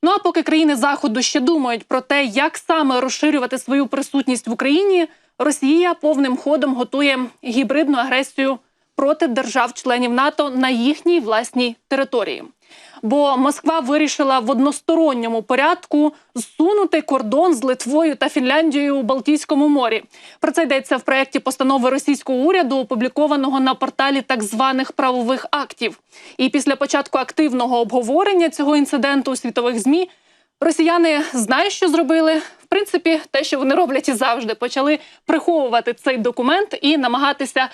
Ну а поки країни Заходу ще думають про те, як саме розширювати свою присутність в Україні, Росія повним ходом готує гібридну агресію проти держав-членів НАТО на їхній власній території. Бо Москва вирішила в односторонньому порядку зсунути кордон з Литвою та Фінляндією у Балтійському морі. Про це йдеться в проєкті постанови російського уряду, опублікованого на порталі так званих правових актів. І після початку активного обговорення цього інциденту у світових ЗМІ росіяни знають, що зробили. В принципі, те, що вони роблять і завжди, почали приховувати цей документ і намагатися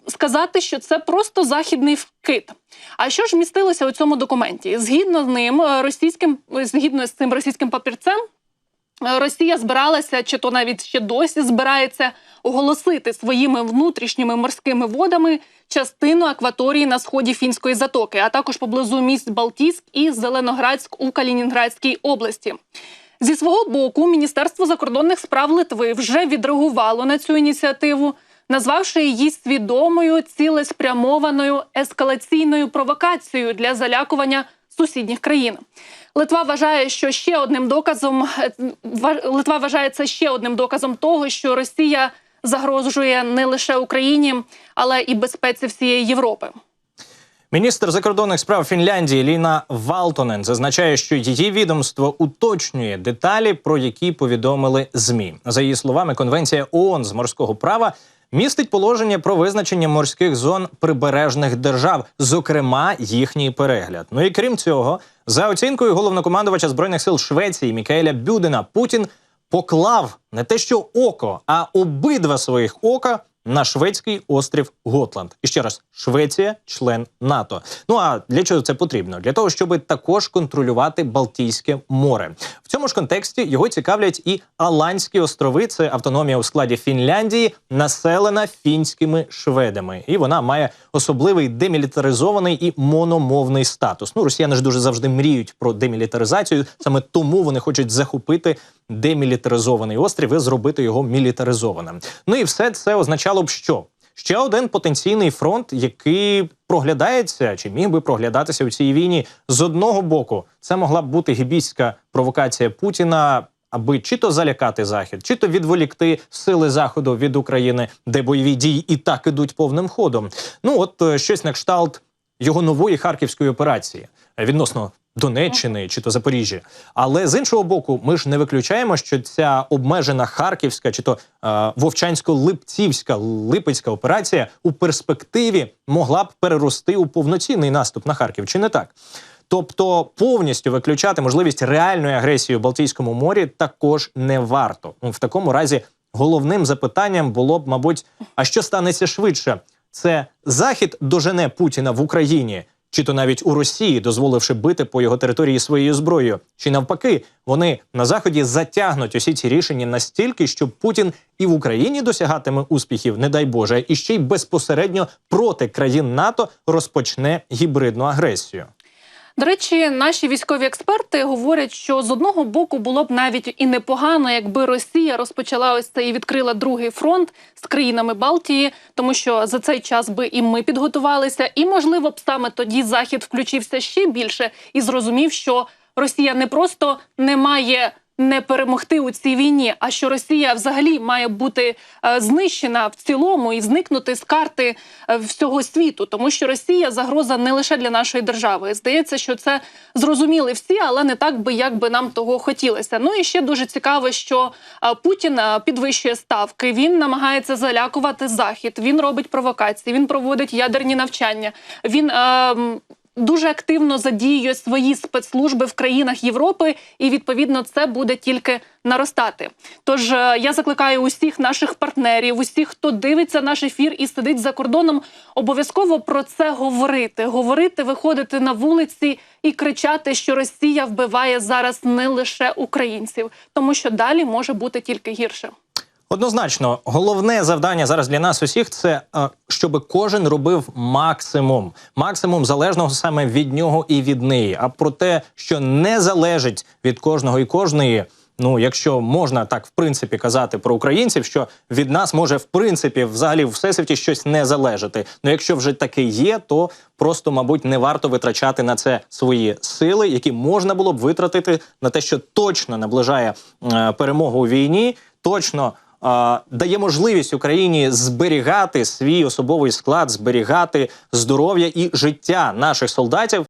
сказати, що це просто західний вкид. А що ж містилося у цьому документі? Згідно з цим російським папірцем, Росія збиралася, чи то навіть ще досі збирається, оголосити своїми внутрішніми морськими водами частину акваторії на сході Фінської затоки, а також поблизу міст Балтійськ і Зеленоградськ у Калінінградській області. Зі свого боку, Міністерство закордонних справ Литви вже відреагувало на цю ініціативу, назвавши її свідомою, цілеспрямованою ескалаційною провокацією для залякування сусідніх країн. Литва вважає це ще одним доказом того, що Росія загрожує не лише Україні, але і безпеці всієї Європи. Міністр закордонних справ Фінляндії Ліна Валтонен зазначає, що її відомство уточнює деталі, про які повідомили ЗМІ. За її словами, Конвенція ООН з морського права містить положення про визначення морських зон прибережних держав, зокрема їхній перегляд. Ну і крім цього, за оцінкою головнокомандувача Збройних сил Швеції Мікаеля Бюдена, Путін поклав не те що око, а обидва своїх ока на шведський острів Готланд. І ще раз, Швеція – член НАТО. Ну а для чого це потрібно? Для того, щоб також контролювати Балтійське море. В цьому ж контексті його цікавлять і Аландські острови. Це автономія у складі Фінляндії, населена фінськими шведами. І вона має особливий демілітаризований і мономовний статус. Ну, росіяни ж дуже завжди мріють про демілітаризацію. Саме тому вони хочуть захопити демілітаризований острів і зробити його мілітаризованим. Ну і все це означало б що? Ще один потенційний фронт, який проглядається, чи міг би проглядатися у цій війні. З одного боку, це могла б бути гібістська провокація Путіна, аби чи то залякати Захід, чи то відволікти сили Заходу від України, де бойові дії і так ідуть повним ходом. Ну от щось на кшталт його нової харківської операції відносно Донеччини чи то Запоріжжя. Але з іншого боку, ми ж не виключаємо, що ця обмежена харківська чи то вовчансько-липцівська, липецька операція у перспективі могла б перерости у повноцінний наступ на Харків, чи не так? Тобто повністю виключати можливість реальної агресії у Балтійському морі також не варто. В такому разі головним запитанням було б, мабуть, а що станеться швидше? Це Захід дожене Путіна в Україні, чи то навіть у Росії, дозволивши бити по його території своєю зброєю, чи навпаки, вони на Заході затягнуть усі ці рішення настільки, що Путін і в Україні досягатиме успіхів, не дай Боже, і ще й безпосередньо проти країн НАТО розпочне гібридну агресію. До речі, наші військові експерти говорять, що з одного боку було б навіть і непогано, якби Росія розпочала ось це і відкрила другий фронт з країнами Балтії, тому що за цей час би і ми підготувалися, і, можливо, б саме тоді Захід включився ще більше і зрозумів, що Росія не просто не має не перемогти у цій війні, а що Росія взагалі має бути знищена в цілому і зникнути з карти всього світу. Тому що Росія – загроза не лише для нашої держави. Здається, що це зрозуміли всі, але не так би, як би нам того хотілося. Ну і ще дуже цікаво, що Путін підвищує ставки, він намагається залякувати Захід, він робить провокації, він проводить ядерні навчання, він дуже активно задіює свої спецслужби в країнах Європи, і, відповідно, це буде тільки наростати. Тож я закликаю усіх наших партнерів, усіх, хто дивиться наш ефір і сидить за кордоном, обов'язково про це говорити, виходити на вулиці і кричати, що Росія вбиває зараз не лише українців, тому що далі може бути тільки гірше. Однозначно, головне завдання зараз для нас усіх – це щоб кожен робив максимум. Максимум залежного саме від нього і від неї. А про те, що не залежить від кожного і кожної, Ну, якщо можна так в принципі казати про українців, що від нас може в принципі взагалі в всесвіті щось не залежати. Ну, якщо вже таке є, то просто, мабуть, не варто витрачати на це свої сили, які можна було б витратити на те, що точно наближає перемогу у війні, точно дає можливість Україні зберігати свій особовий склад, зберігати здоров'я і життя наших солдатів.